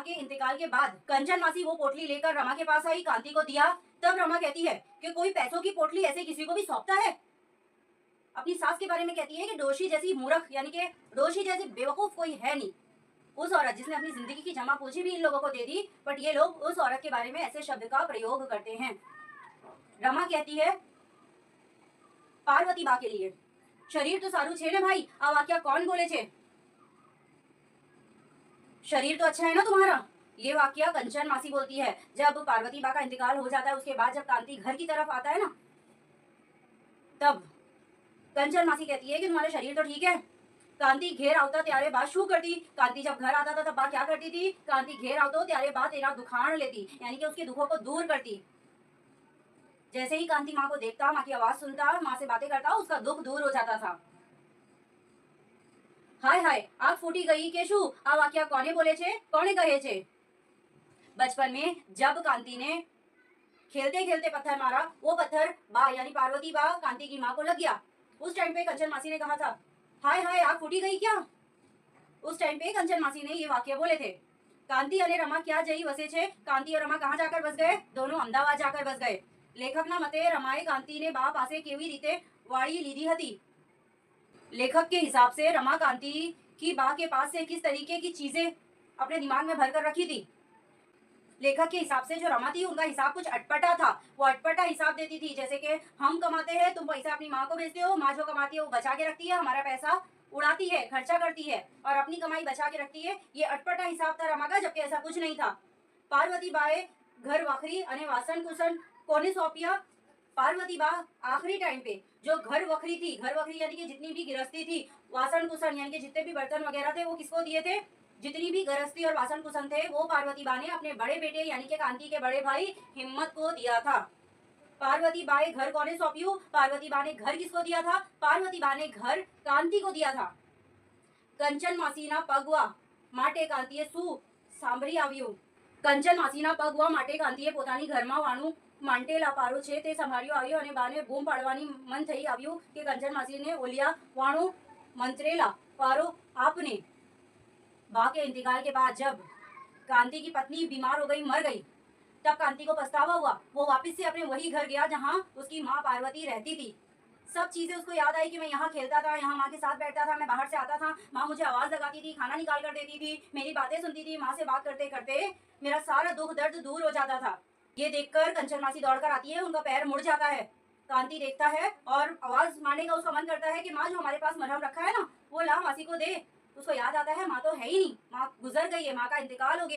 के इंतकाल के बाद कंचन मासी वो पोटली लेकर रमा के पास आई, कांति को दिया। तब रमा कहती है कि कोई पैसों की पोटली ऐसे किसी को भी सौंपता है। अपनी सास के बारे में कहती है कि डोशी जैसी मूर्ख, यानी कि डोशी जैसी बेवकूफ कोई है नहीं। उस औरत जिसने अपनी जिंदगी की जमा पूंजी भी इन लोगों को दे दी, बट ये लोग उस औरत के बारे में ऐसे शब्द का प्रयोग करते हैं। रमा कहती है पार्वती बा के लिए, शरीर तो सारू छे ने भाई, आ वाक्या कौन बोले छे? शरीर तो अच्छा है ना तुम्हारा। ये वाक्य कंचन मासी बोलती है जब पार्वती बा का इंतकाल हो जाता है। उसके बाद जब कांति घर की तरफ आता है ना, तब कंचन मासी कहती है कि तुम्हारा शरीर तो ठीक है। कांति घेर आवता त्यारे बात शू करती। कांति जब घर आता था तब बा क्या करती थी? कांति घेर आवतो त्यारे बा तेरा दुखान लेती, यानी कि उसके दुखों को दूर करती। जैसे ही कांति माँ को देखता, माँ की आवाज सुनता, माँ से बातें करता, उसका दुख दूर हो जाता था। हाय हाय आग फूटी गई के शू, आ वाक्या कोने बोले छे, कोने कहे छे? बचपन में जब कांति ने खेलते खेलते पत्थर मारा, वो पत्थर बा यानी पार्वती बा कांति की माँ को लग गया। उस टाइम पे कंचन मासी ने कहा था हाय हाय आग फूटी गई क्या? उस टाइम पे कंचन मासी ने ये वाक्य बोले थे। कांति और रमा क्या जई वसे छे? कांति और रमा कहाँ जाकर बस गए? दोनों अमदावाद जाकर बस गए। लेखक ना मते रमाए कांति ने बा पासे केवी रीते वाड़ी लीधी हती। लेखक के हिसाब से रमा कांति की बा के पास से किस तरीके की चीजें अपने दिमाग में भरकर रखी थी। लेखक के हिसाब से जो रमा थी उनका हिसाब कुछ अटपटा था। वो अटपटा हिसाब देती थी, जैसे कि हम कमाते हैं, तुम पैसा अपनी माँ को भेजते हो, माँ जो कमाती है वो बचा के रखती है, हमारा पैसा उड़ाती है, खर्चा करती है और अपनी कमाई बचा के रखती है। ये अटपटा हिसाब था रमा का, जबकि ऐसा कुछ नहीं था। पार्वती बाए घर वखरी अने वासन कुसन कोने सौंपिया? पार्वती बा आखिरी टाइम पे जो घर वखरी थी, घर वखरी यानी कि जितनी भी गिरस्ती थी, वासन कुसन यानी कि जितने भी बर्तन वगैरह थे वो किसको दिए थे? जितनी भी गृहस्थी और वासन कुसन थे वो पार्वती बा ने अपने बड़े बेटे यानी कि कांति के बड़े भाई हिम्मत को दिया था। पार्वती बाए घर कौने सौंप्यू? पार्वती बा ने घर किसको दिया था? पार्वती बा ने घर कांति को दिया था। कंचन मासीना पगवा माटे कांतिए सु सांभળી આવ્યું? કંચન માસીના પગવા માટે કાંતિએ પોતાની ઘરમાં વાણું માંટેલા પારો છે તે સંભાળ્યો આવ્યો અને બાને બૂમ પાડવાની મન થઈ આવ્યું કે કંચન માસીને ઓલિયા વાણું મંત્રેલા પારો આપને। बा के इंतकाल के बाद जब कांति की पत्नी बीमार हो गई, मर गई, तब कांति को पछतावा हुआ। वो वापस से अपने वही घर गया जहाँ उसकी माँ पार्वती रहती थी। सब चीजें उसको याद आई कि मैं यहाँ खेलता था, यहाँ माँ के साथ बैठता था, मैं बाहर से आता था, माँ मुझे आवाज लगाती थी, खाना निकाल कर देती थी, मेरी बातें सुनती थी। माँ से बात करते करते मेरा सारा दुख दर्द दूर हो जाता था। ये देखकर कंचन मासी दौड़कर आती है, उनका पैर मुड़ जाता है। कांति देखता है और आवाज मारने का उसका मन करता है कि माँ जो हमारे पास मरहम रखा है ना, वो ला मासी को दे। उसको याद आता है माँ तो है ही नहीं, माँ गुजर गई है, माँ का इंतकाल हो गया।